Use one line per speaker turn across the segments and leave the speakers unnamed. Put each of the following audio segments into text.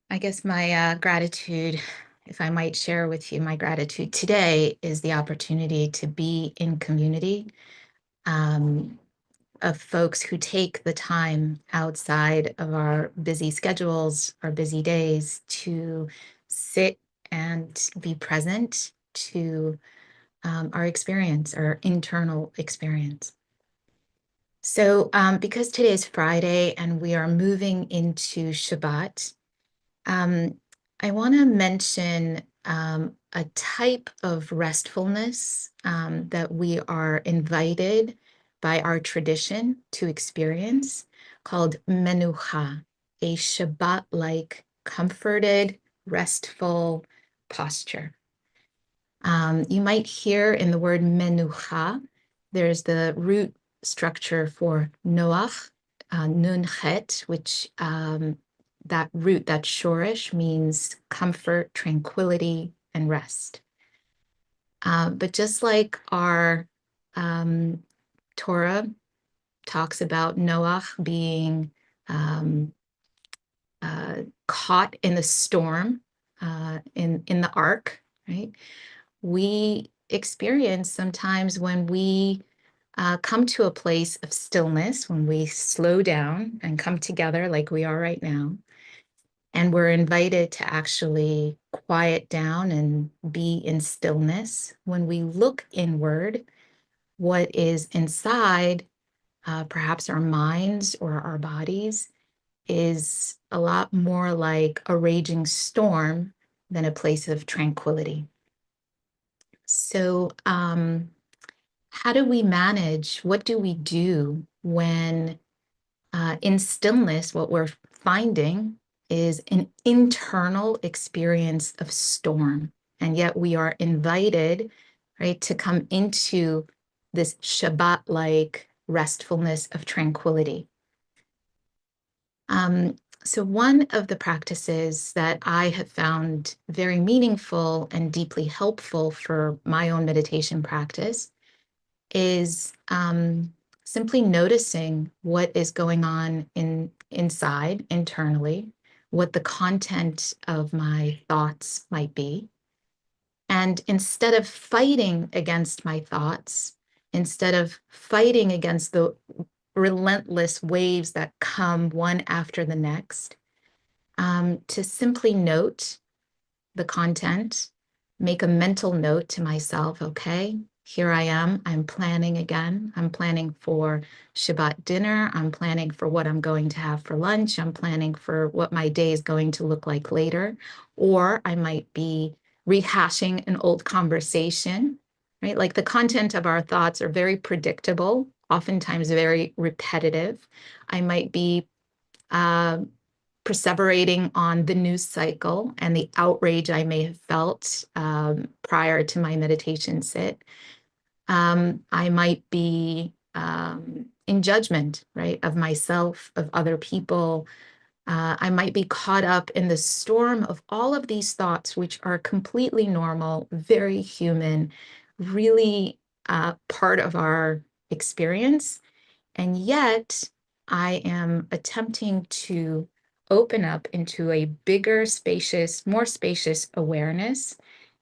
I guess my gratitude, if I might share with you, my gratitude today is the opportunity to be in community um, of folks who take the time outside of our busy schedules, our busy days, to sit and be present to our experience, our internal experience. So, because today is Friday and we are moving into Shabbat, um, I want to mention a type of restfulness that we are invited by our tradition to experience called menucha, a Shabbat-like, comforted, restful posture. You might hear in the word menucha, there's the root structure for noach, nun chet, which that root, that shorish, means comfort, tranquility, and rest. But just like our um, Torah talks about Noach being um, caught in the storm in the ark, right? We experience sometimes when we come to a place of stillness, when we slow down and come together like we are right now, and we're invited to actually quiet down and be in stillness. When we look inward, what is inside, perhaps our minds or our bodies, is a lot more like a raging storm than a place of tranquility. So, how do we manage? What do we do when in stillness, what we're finding is an internal experience of storm. And yet we are invited, right, to come into this Shabbat-like restfulness of tranquility. So one of the practices that I have found very meaningful and deeply helpful for my own meditation practice is simply noticing what is going on inside internally, what the content of my thoughts might be. And instead of fighting against my thoughts, instead of fighting against the relentless waves that come one after the next, to simply note the content, make a mental note to myself, okay, here I am. I'm planning again. I'm planning for Shabbat dinner. I'm planning for what I'm going to have for lunch. I'm planning for what my day is going to look like later. Or I might be rehashing an old conversation, right? Like the content of our thoughts are very predictable, oftentimes very repetitive. I might be uh, perseverating on the news cycle and the outrage I may have felt prior to my meditation sit. I might be in judgment, right, of myself, of other people. I might be caught up in the storm of all of these thoughts, which are completely normal, very human, really part of our experience. And yet, I am attempting to open up into a bigger, spacious, more spacious awareness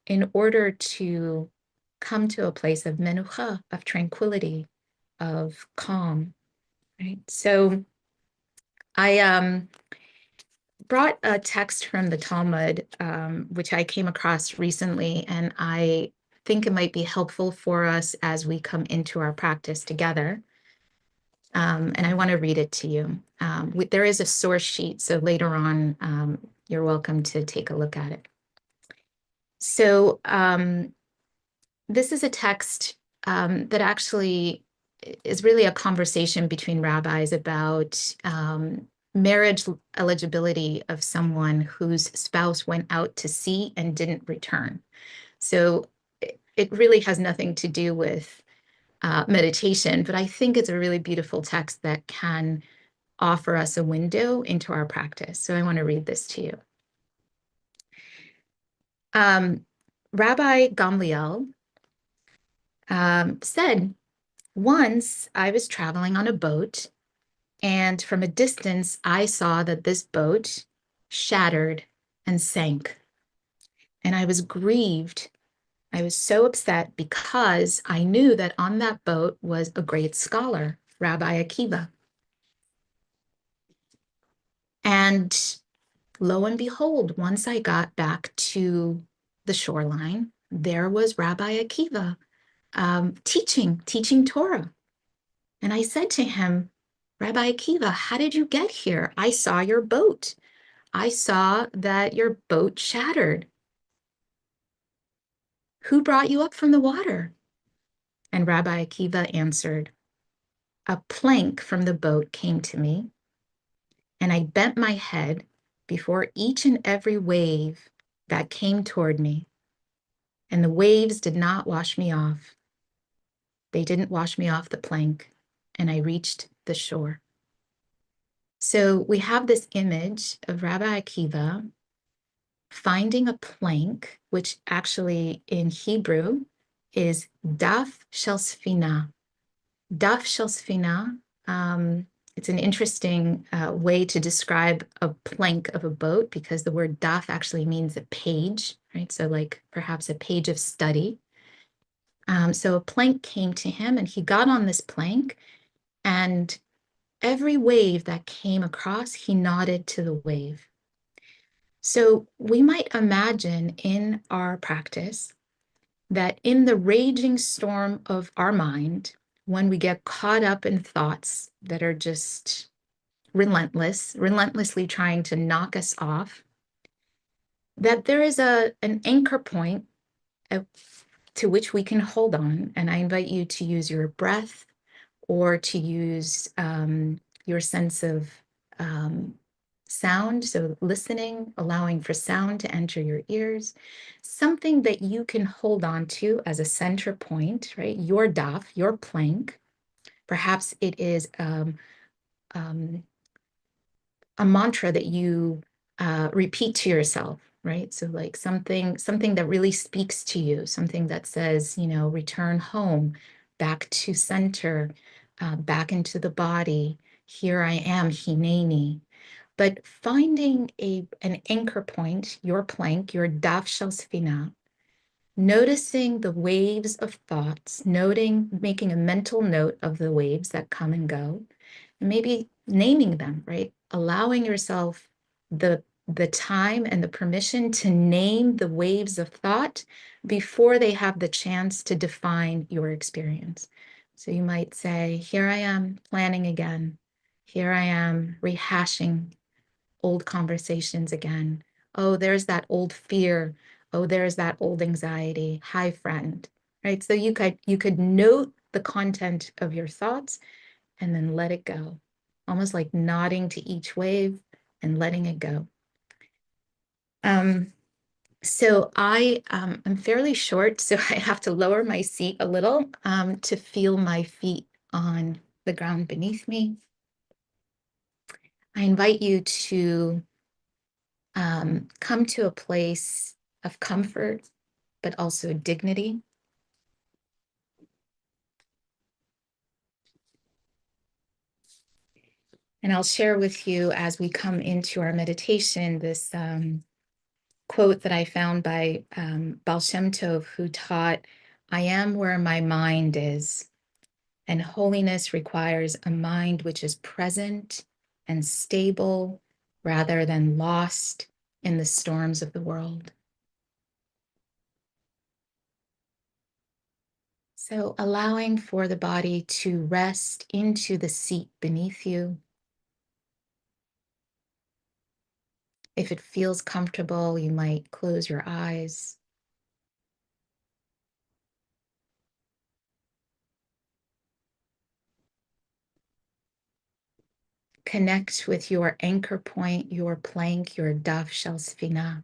in order to come to a place of menucha, of tranquility, of calm, right? So I brought a text from the Talmud, which I came across recently, and I think it might be helpful for us as we come into our practice together. And I want to read it to you. There is a source sheet, so later on, you're welcome to take a look at it. So this is a text that actually is really a conversation between rabbis about marriage eligibility of someone whose spouse went out to sea and didn't return. So it really has nothing to do with meditation, but I think it's a really beautiful text that can offer us a window into our practice. So I want to read this to you. Rabbi Gamliel said, once I was traveling on a boat, and from a distance, I saw that this boat shattered and sank. And I was grieved. I was so upset because I knew that on that boat was a great scholar, Rabbi Akiva. And lo and behold, once I got back to the shoreline, there was Rabbi Akiva teaching Torah. And I said to him, Rabbi Akiva, how did you get here? I saw your boat. I saw that your boat shattered. Who brought you up from the water? And Rabbi Akiva answered, a plank from the boat came to me, and I bent my head before each and every wave that came toward me. And the waves did not wash me off. They didn't wash me off the plank, and I reached the shore. So we have this image of Rabbi Akiva finding a plank, which actually in Hebrew is daf shel sfina. Daf shel sfina, it's an interesting way to describe a plank of a boat because the word daf actually means a page, right? So like perhaps a page of study. So a plank came to him and he got on this plank, and every wave that came across, he nodded to the wave. So we might imagine in our practice that in the raging storm of our mind, when we get caught up in thoughts that are just relentlessly trying to knock us off, that there is an anchor point to which we can hold on. And I invite you to use your breath or to use your sense of sound. So listening, allowing for sound to enter your ears, something that you can hold on to as a center point, right? Your daf, your plank. Perhaps it is a mantra that you repeat to yourself, right? So like something that really speaks to you, something that says, return home, back to center, back into the body. Here I am, Hineni. But finding an anchor point, your plank, your daf shel sfina, noticing the waves of thoughts, making a mental note of the waves that come and go, and maybe naming them, right? Allowing yourself the time and the permission to name the waves of thought before they have the chance to define your experience. So you might say, here I am planning again. Here I am rehashing old conversations again. Oh, there's that old fear. Oh, there's that old anxiety. Hi, friend. Right? So you could note the content of your thoughts and then let it go. Almost like nodding to each wave and letting it go. So I'm fairly short, so I have to lower my seat a little to feel my feet on the ground beneath me. I invite you to come to a place of comfort, but also dignity. And I'll share with you as we come into our meditation this quote that I found by Baal Shem Tov, who taught, I am where my mind is, and holiness requires a mind which is present and stable rather than lost in the storms of the world. So allowing for the body to rest into the seat beneath you. If it feels comfortable, you might close your eyes. Connect with your anchor point, your plank, your daf shel sfina.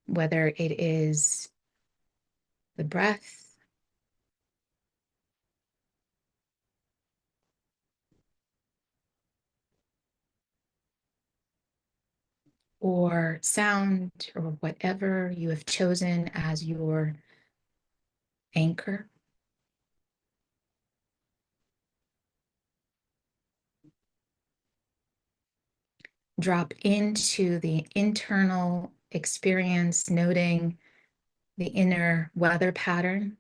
Whether it is the breath, or sound, or whatever you have chosen as your anchor. drop into the internal experience, noting the inner weather pattern.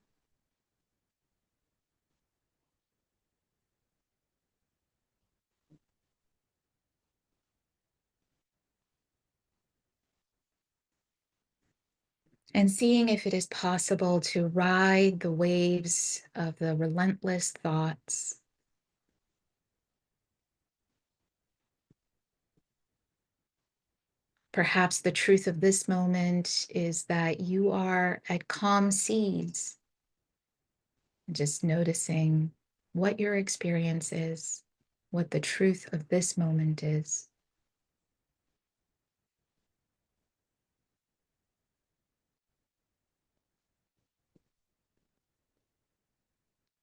And seeing if it is possible to ride the waves of the relentless thoughts. Perhaps the truth of this moment is that you are at calm seas, just noticing what your experience is, what the truth of this moment is.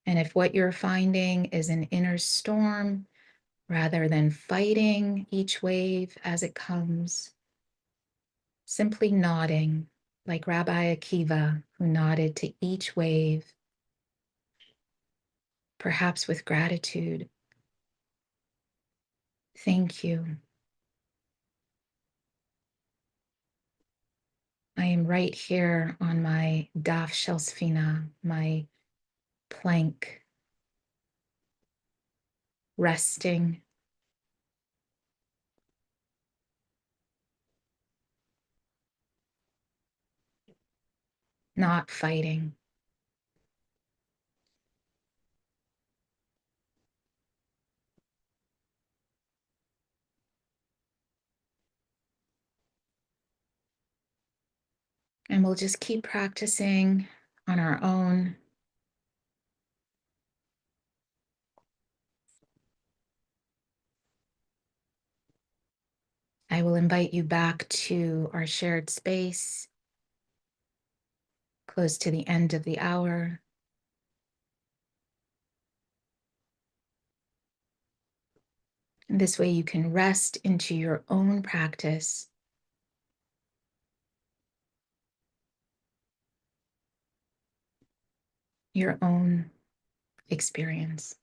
And if what you're finding is an inner storm, rather than fighting each wave as it comes, simply nodding like Rabbi Akiva, who nodded to each wave, perhaps with gratitude. Thank you. I am right here on my daf shel sfina, my plank, resting, not fighting. And we'll just keep practicing on our own. I will invite you back to our shared space, close to the end of the hour. And this way you can rest into your own practice, your own experience.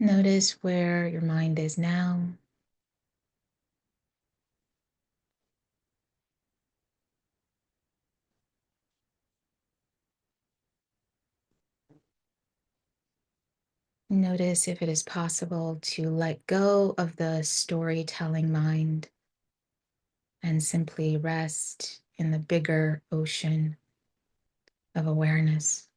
Notice where your mind is now. Notice if it is possible to let go of the storytelling mind and simply rest in the bigger ocean of awareness.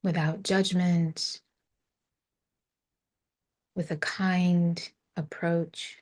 Without judgment, with a kind approach.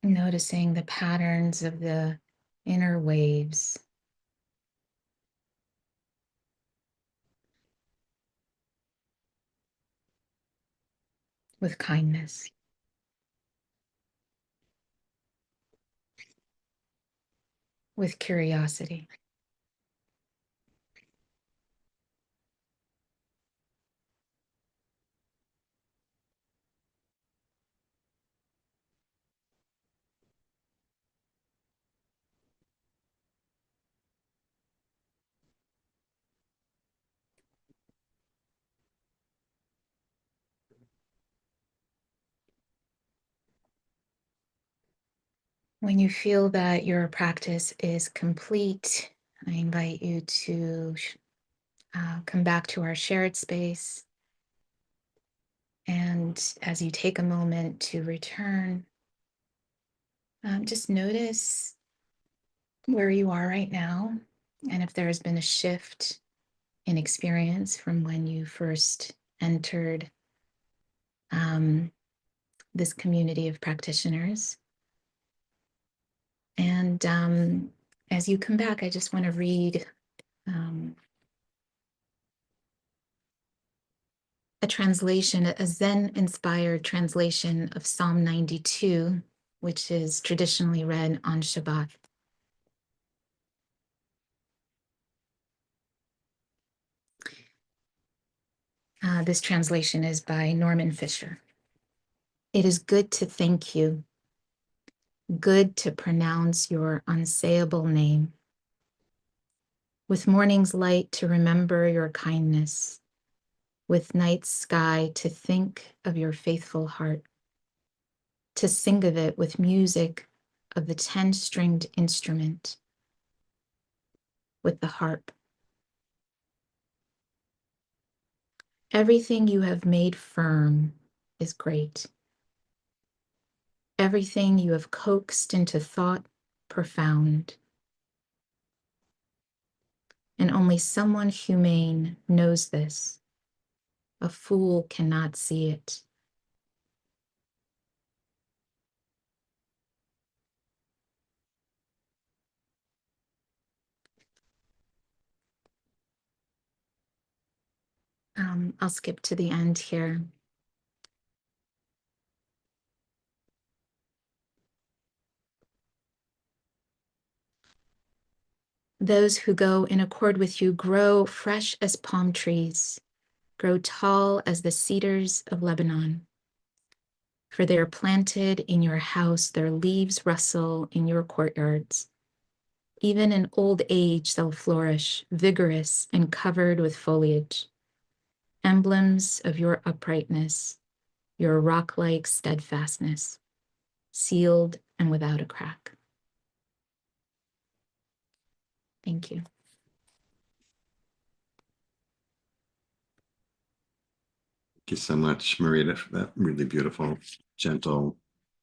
Noticing the patterns of the inner waves. With kindness. With curiosity. When you feel that your practice is complete, I invite you to come back to our shared space. And as you take a moment to return, just notice where you are right now and if there has been a shift in experience from when you first entered this community of practitioners. And as you come back, I just want to read a translation, a Zen-inspired translation of Psalm 92, which is traditionally read on Shabbat. This translation is by Norman Fisher. It is good to thank you, good to pronounce your unsayable name. With morning's light to remember your kindness, with night's sky to think of your faithful heart, to sing of it with music of the 10-stringed instrument, with the harp. Everything you have made firm is great. Everything you have coaxed into thought profound. And only someone humane knows this. A fool cannot see it. I'll skip to the end here. Those who go in accord with you grow fresh as palm trees, grow tall as the cedars of Lebanon. For they are planted in your house, their leaves rustle in your courtyards. Even in old age they'll flourish, vigorous and covered with foliage, emblems of your uprightness, your rock-like steadfastness, sealed and without a crack. Thank you.
Thank you so much, Marita, for that really beautiful, gentle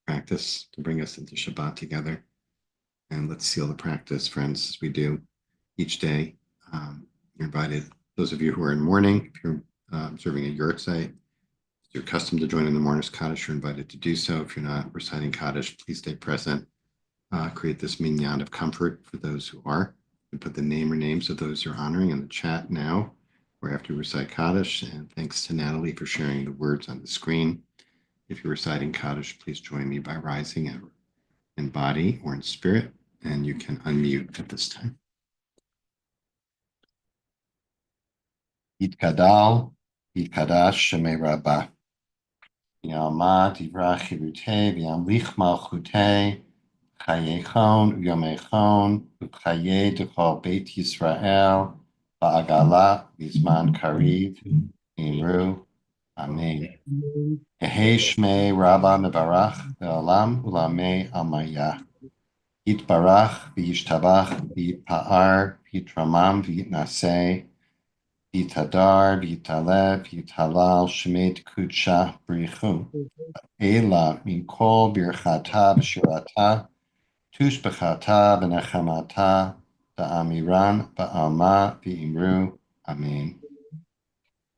practice to bring us into Shabbat together. And let's seal the practice, friends, as we do each day. You're invited, those of you who are in mourning, if you're observing a yurt site, if you're accustomed to joining the mourner's Kaddish, you're invited to do so. If you're not reciting Kaddish, please stay present. Create this minyan of comfort for those who are. And put the name or names of those you're honoring in the chat now, or after you recite Kaddish. And thanks to Natalie for sharing the words on the screen. If you're reciting Kaddish, please join me by rising in body or in spirit, and you can unmute at this time. Yitkadal, Yitkadash Shemei Rabbah. Yalma Divrach Chirute, V'yamlich Malchute, Chayechon, Yomechon, Uchaye Dechol Beit Yisrael, Ba'agala, Vizman Kariv, Imru, Amen. Yehi Shmei Rabbah Mebarach, Ve'olam Ulamei Amayah. Yitbarach, V'yishtabach, V'yitpa'ar, V'yitramam, V'yitnaseh, V'yitadar, V'yitaleh, V'yitalal, Shemet Kudsha, B'richu. Ela min kol birchata b'shirata, tushbechata b'nechamata, ba'amiran ba'alma v'imru. Amen.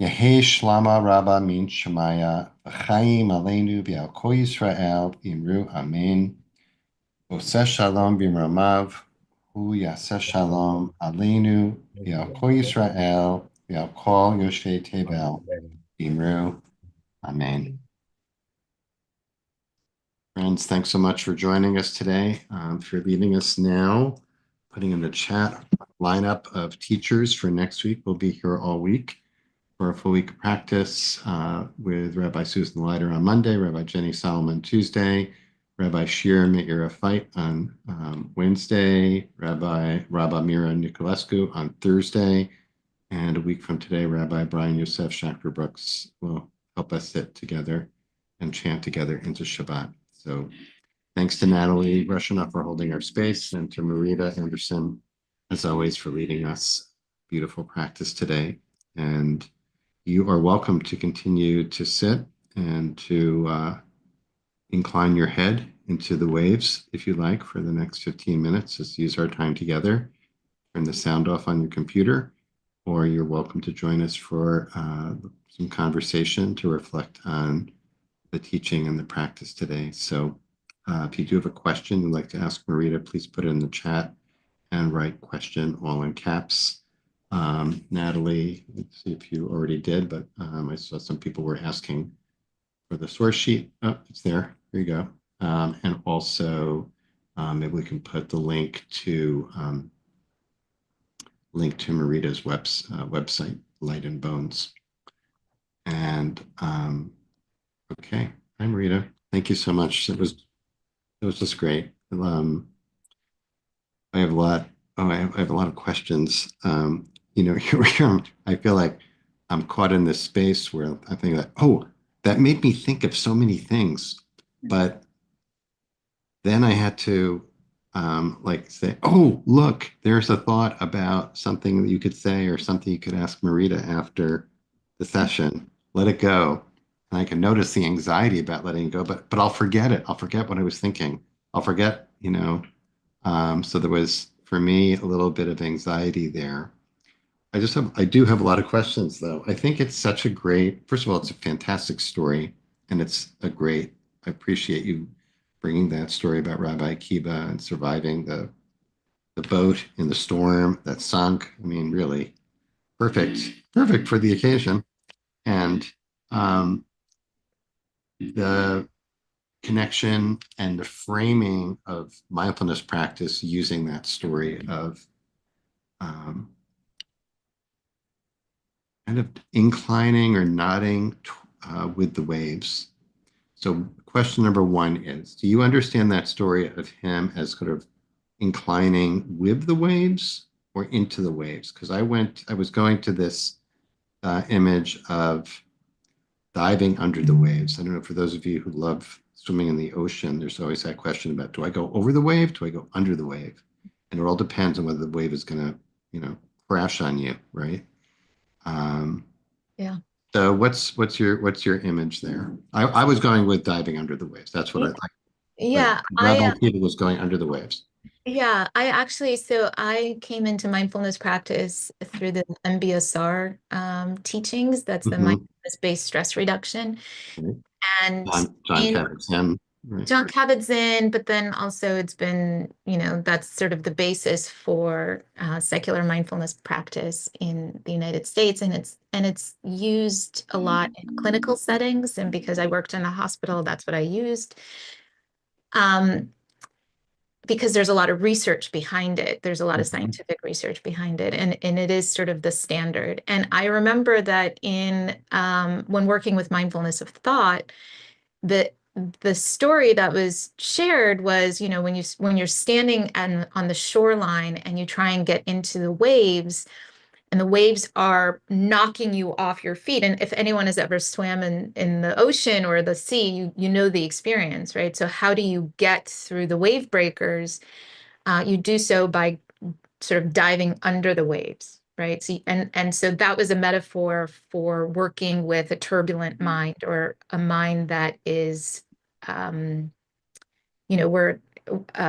Yehi shlama rabba min shemaya, v'chaim aleinu v'al kol Yisrael v'imru. Amen. Oseh shalom b'mramav, hu yaseh shalom aleinu, v'al kol Yisrael, v'al kol yoshvei tevel, b'mru. Amen. Friends, thanks so much for joining us today. If you're leaving us now, putting in the chat lineup of teachers for next week. We'll be here all week for a full week of practice with Rabbi Susan Leiter on Monday, Rabbi Jenny Solomon Tuesday, Rabbi Shir Meira Fight on Wednesday, Rabbi Mira Nicolescu on Thursday, and a week from today, Rabbi Brian Yosef Shachter Brooks will help us sit together and chant together into Shabbat. So thanks to Natalie Rushinoff for holding our space and to Marita Anderson, as always, for leading us. Beautiful practice today. And you are welcome to continue to sit and to incline your head into the waves if you like for the next 15 minutes. Just use our time together. Turn the sound off on your computer, or you're welcome to join us for some conversation to reflect on the teaching and the practice today. So if you do have a question you'd like to ask Marita, please put it in the chat and write question all in caps. Natalie, let's see if you already did, but I saw some people were asking for the source sheet. Oh, it's there. Here you go. And also, maybe we can put the link to Marita's website, Light and Bones. And okay, hi Marita. Thank you so much. It was just great. I have a lot. Oh, I have a lot of questions. Here I feel like I'm caught in this space where I think that, oh, that made me think of so many things, but then I had to like say, oh, look, there's a thought about something that you could say or something you could ask Marita after the session. Let it go. And I can notice the anxiety about letting it go, but I'll forget it. I'll forget what I was thinking. I'll forget, so there was, for me, a little bit of anxiety there. I do have a lot of questions though. I think it's such a great, first of all, it's a fantastic story. And I appreciate you bringing that story about Rabbi Akiva and surviving the boat in the storm that sunk. I mean, really perfect for the occasion. And um, the connection and the framing of mindfulness practice using that story of um, kind of inclining or nodding with the waves. So, question number one is, do you understand that story of him as sort of inclining with the waves or into the waves? Because I was going to this image of diving under the waves. I don't know, for those of you who love swimming in the ocean, there's always that question about, do I go over the wave? Do I go under the wave? And it all depends on whether the wave is going to, crash on you, right? Um,
Yeah.
so what's your image there? I was going with diving under the waves. That's what I like. But
Yeah,
Rabbi Akiva was going under the waves.
I actually, so I came into mindfulness practice through the MBSR teachings. That's the
Mhm.
mindfulness-based stress reduction.
Right.
And
John
in
Kabat-Zinn. Right.
John Kabat-Zinn, but then also it's been, that's sort of the basis for secular mindfulness practice in the United States, and it's used a lot in clinical settings. And because I worked in a hospital, that's what I used. Um, because there's a lot of research behind it. There's a lot of
Mhm.
scientific research behind it, and it is sort of the standard. And I remember that in when working with mindfulness of thought, the the story that was shared was, when you're standing on the shoreline and you try and get into the waves, and the waves are knocking you off your feet. And if anyone has ever swam in the ocean or the sea, you know the experience, right? So how do you get through the wave breakers? You do so by sort of diving under the waves, right? So and so that was a metaphor for working with a turbulent mind, or a mind that is, um, where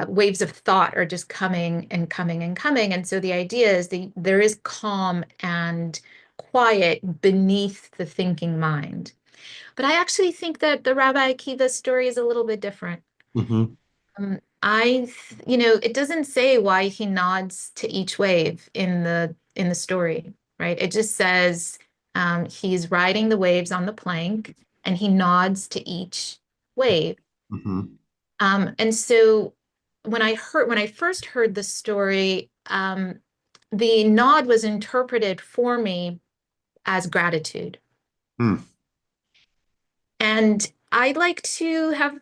waves of thought are just coming and coming and coming. And so the idea is that there is calm and quiet beneath the thinking mind. But I actually think that the Rabbi Akiva story is a little bit different.
Mhm.
it doesn't say why he nods to each wave in the story, right? It just says he's riding the waves on the plank and he nods to each wave.
Hmm.
And so when I first heard the story, the nod was interpreted for me as gratitude.
Hmm.
And I like to have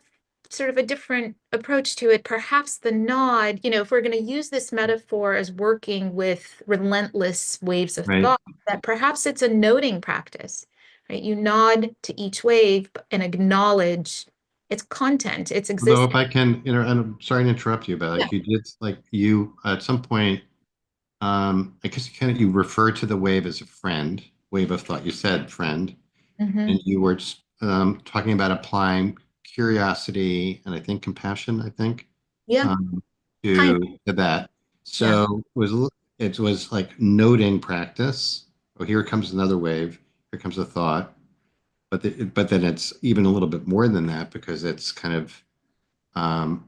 sort of a different approach to it. Perhaps the nod, if we're going to use this metaphor as working with relentless waves of
Right.
thought, that perhaps it's a noting practice, right? You nod to each wave and acknowledge its content, its
Although
existence.
if I can, and I'm sorry to interrupt you, but
Yeah.
like you did, like you at some point, I guess you referred to the wave as a friend, wave of thought. You said friend,
Hmm.
and you were talking about applying curiosity and I think compassion, I think,
Yeah.
um,
Kind.
to that.
Yeah.
So it was like noting practice. Oh, here comes another wave. Here comes a thought. But then it's even a little bit more than that because it's kind of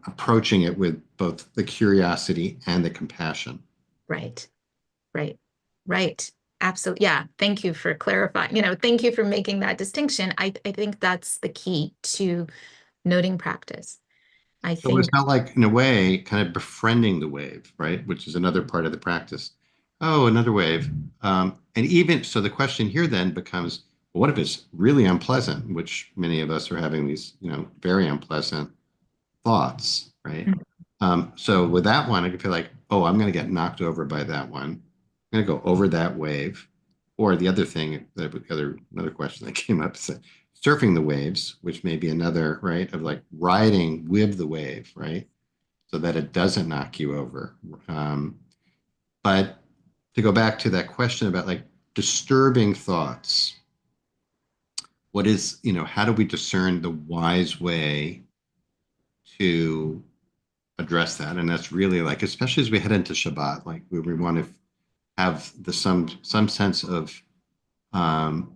approaching it with both the curiosity and the compassion.
Right. Right. Right. Absolutely. Yeah. Thank you for clarifying. Thank you for making that distinction. I think that's the key to noting practice. I
So it's
think,
not like, in a way, kind of befriending the wave, right? Which is another part of the practice. Oh, another wave. And even so, the question here then becomes, well, what if it's really unpleasant, which many of us are having these, very unpleasant thoughts, right? So with that one, I could feel like, oh, I'm going to get knocked over by that one. I'm going to go over that wave. Or the other thing, another question that came up is surfing the waves, which may be another, right, of like riding with the wave, right? So that it doesn't knock you over. But to go back to that question about like disturbing thoughts, what is, how do we discern the wise way to address that? And that's really like, especially as we head into Shabbat, like we want to have some sense of um,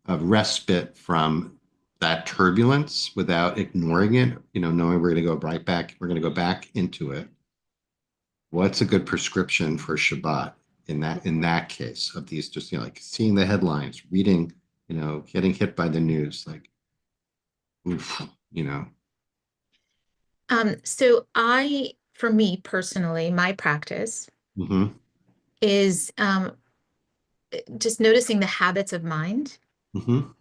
of respite from that turbulence without ignoring it. Knowing we're going to go right back, we're going to go back into it. What's a good prescription for Shabbat in that case of these just like seeing the headlines, reading, getting hit by the news, like oof, you know.
for me personally, my practice
Mm-hmm,
is just noticing the habits of mind
mm-hmm,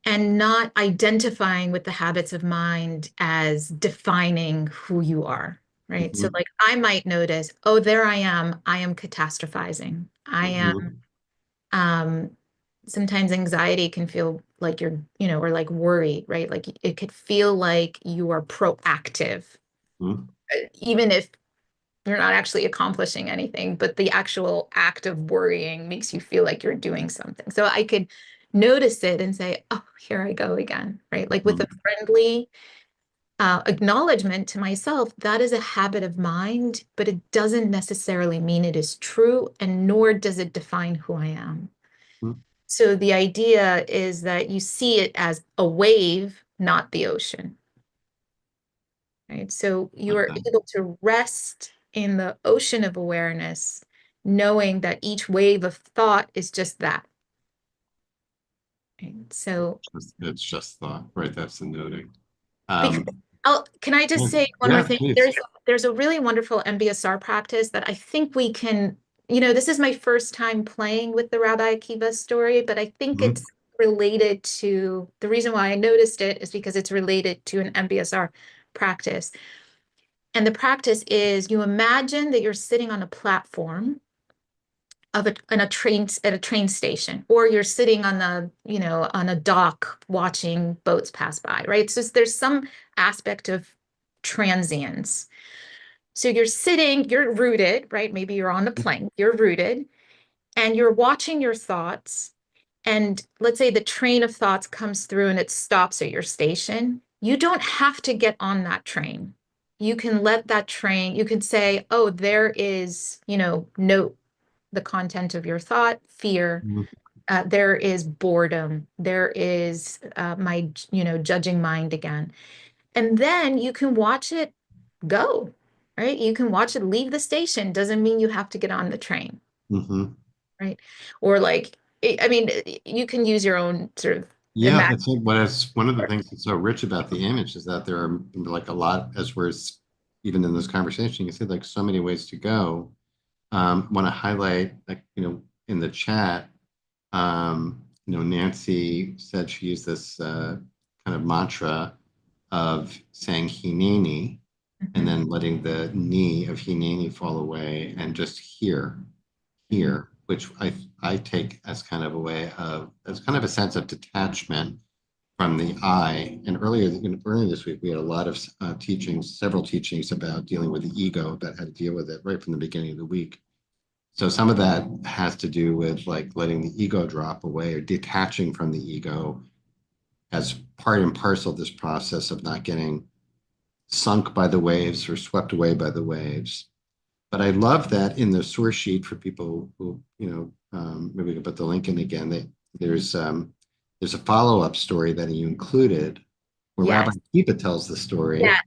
and not identifying with the habits of mind as defining who you are, right? So,
mm-hmm,
like, I might notice, oh, there I am catastrophizing. I am,
mm-hmm,
um, sometimes anxiety can feel like or like worry, right? Like it could feel like you are proactive,
mm-hmm,
even if you're not actually accomplishing anything, but the actual act of worrying makes you feel like you're doing something. So I could notice it and say, oh, here I go again, right? Like with a friendly acknowledgement to myself, that is a habit of mind, but it doesn't necessarily mean it is true, and nor does it define who I am.
mm-hmm.
So the idea is that you see it as a wave, not the ocean, right? So you
Like
are
that.
able to rest in the ocean of awareness, knowing that each wave of thought is just that. Right? So
It's just thought, right? That's the noting.
because
Um,
can I just
yeah,
say one more
yeah,
thing?
please.
There's a really wonderful MBSR practice that I think we can, this is my first time playing with the Rabbi Akiva story, but I think
Mhm,
it's related to the reason why I noticed it is because it's related to an MBSR practice. And the practice is you imagine that you're sitting on a platform in a train at a train station, or you're sitting on on a dock watching boats pass by, right? So there's some aspect of transience. So you're sitting, you're rooted, right? Maybe you're on the plank, you're rooted, and you're watching your thoughts. And let's say the train of thoughts comes through and it stops at your station. You don't have to get on that train. You can let that train, you can say, oh, there is, note the content of your thought, fear.
mhm,
There is boredom. There is my, judging mind again. And then you can watch it go, right? You can watch it leave the station. Doesn't mean you have to get on the train,
Hmm.
right? Or like, I mean, you can use your own sort of
Yeah,
imagine.
it's what is one of the things that's so rich about the image is that there are like a lot, as we're even in this conversation, you can see like so many ways to go. Want to highlight, like, in the chat, Nancy said she used this kind of mantra of saying hineni and
Mhm,
then letting the knee of hineni fall away and just
mhm.
here, which I take as kind of a way of, as kind of a sense of detachment from the I. And earlier this week, we had a lot of teachings, several teachings about dealing with the ego, about how to deal with it right from the beginning of the week. So some of that has to do with like letting the ego drop away or detaching from the ego as part and parcel of this process of not getting sunk by the waves or swept away by the waves. But I love that in the source sheet for people who, maybe we can put the link in again. There's there's a follow-up story that you included where Rabbi
Yes.
Kiva tells the story.
Yeah.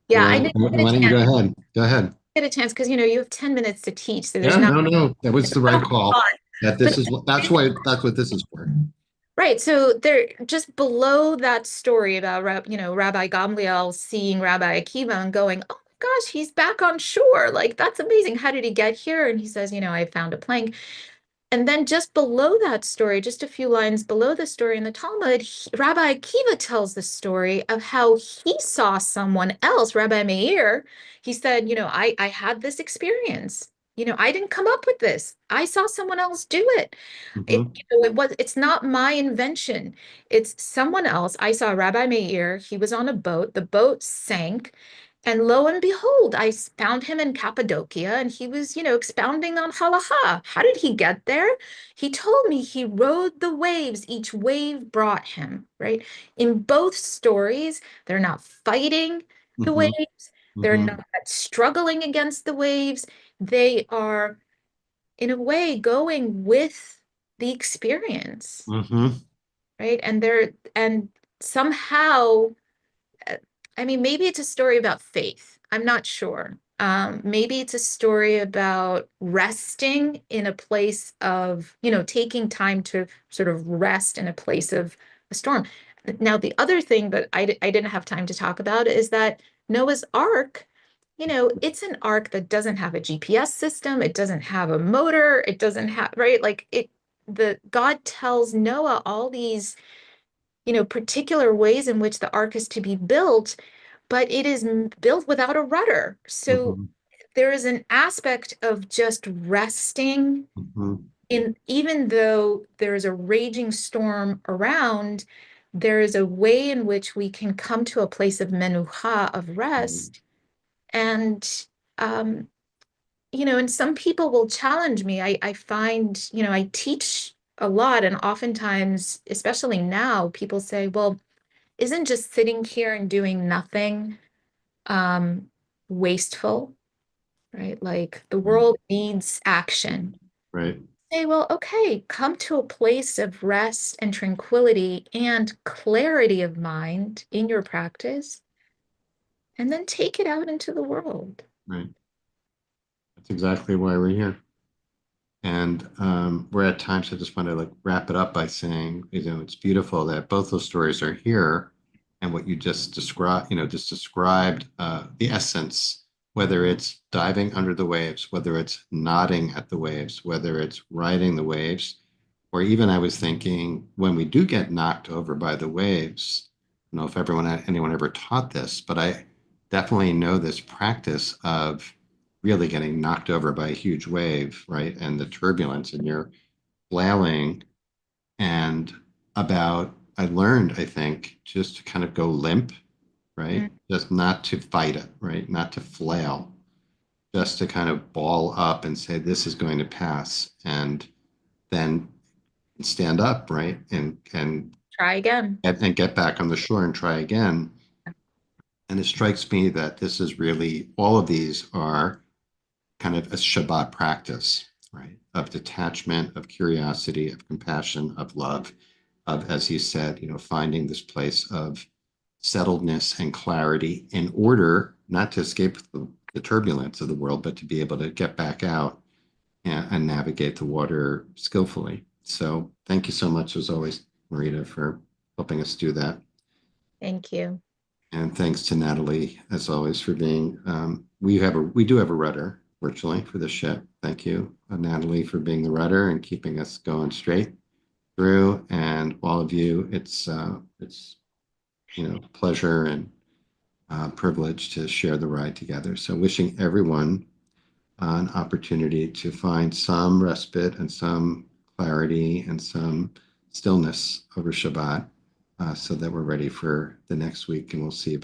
Yeah. I didn't get a
Why don't you go
chance.
ahead? Go ahead.
Get a chance because you have 10 minutes to teach, so there's
Yeah,
not
no, no, that was the
a
right call.
lot.
That
But
this is what that's what this is for.
right, so there just below that story about Rabbi Gamliel seeing Rabbi Akiva and going, "Oh my gosh, he's back on shore. Like that's amazing. How did he get here?" And he says, "I found a plank." And then just below that story, just a few lines below the story in the Talmud, Rabbi Akiva tells the story of how he saw someone else, Rabbi Meir. He said, I had this experience. I didn't come up with this. I saw someone else do it.
Hmm.
It's not my invention. It's someone else. I saw Rabbi Meir. He was on a boat. The boat sank. And lo and behold, I found him in Cappadocia and he was, expounding on halacha. How did he get there? He told me he rode the waves. Each wave brought him, right? In both stories, they're not fighting the
Hmm.
waves. They're
Hmm.
not struggling against the waves. They are, in a way, going with the experience,
Hmm.
right? And somehow uh, I mean, maybe it's a story about faith. I'm not sure. Maybe it's a story about resting in a place of, taking time to sort of rest in a place of a storm. Now, the other thing that I didn't have time to talk about is that Noah's Ark, it's an ark that doesn't have a GPS system. It doesn't have a motor. It doesn't have, right? Like the God tells Noah all these particular ways in which the ark is to be built, but it is built without a rudder. So
Hmm.
there is an aspect of just resting
Hmm.
in, even though there is a raging storm around, there is a way in which we can come to a place of menucha, of rest. And, um, and some people will challenge me. I find, I teach a lot, and oftentimes, especially now, people say, well, isn't just sitting here and doing nothing um, wasteful, right? Like the
Right.
world needs action.
Right.
Say, well, okay, come to a place of rest and tranquility and clarity of mind in your practice, and then take it out into the world.
Right. That's exactly why we're here. And we're at times I just want to like wrap it up by saying, it's beautiful that both those stories are here. And what you just described, just described the essence, whether it's diving under the waves, whether it's nodding at the waves, whether it's riding the waves, or even I was thinking when we do get knocked over by the waves, I don't know if anyone ever taught this, but I definitely know this practice of really getting knocked over by a huge wave, right? And the turbulence, and you're flailing. And I learned, I think, just to kind of go limp,
Mm.
right? Just not to fight it, right? Not to flail, just to kind of ball up and say, this is going to pass. And then stand up, right?
Try again.
And get back on the shore and try again. And it strikes me that this is really, all of these are kind of a Shabbat practice, right? Of detachment, of curiosity, of compassion, of love, of, as he said, finding this place of settledness and clarity in order not to escape the turbulence of the world, but to be able to get back out and navigate the water skillfully. So thank you so much, as always, Marita, for helping us do that.
Thank you.
And thanks to Natalie, as always, for being. We do have a rudder virtually for the ship. Thank you, Natalie, for being the rudder and keeping us going straight through. And all of you, it's pleasure and privilege to share the ride together. So wishing everyone an opportunity to find some respite and some clarity and some stillness over Shabbat, so that we're ready for the next week, and we'll see about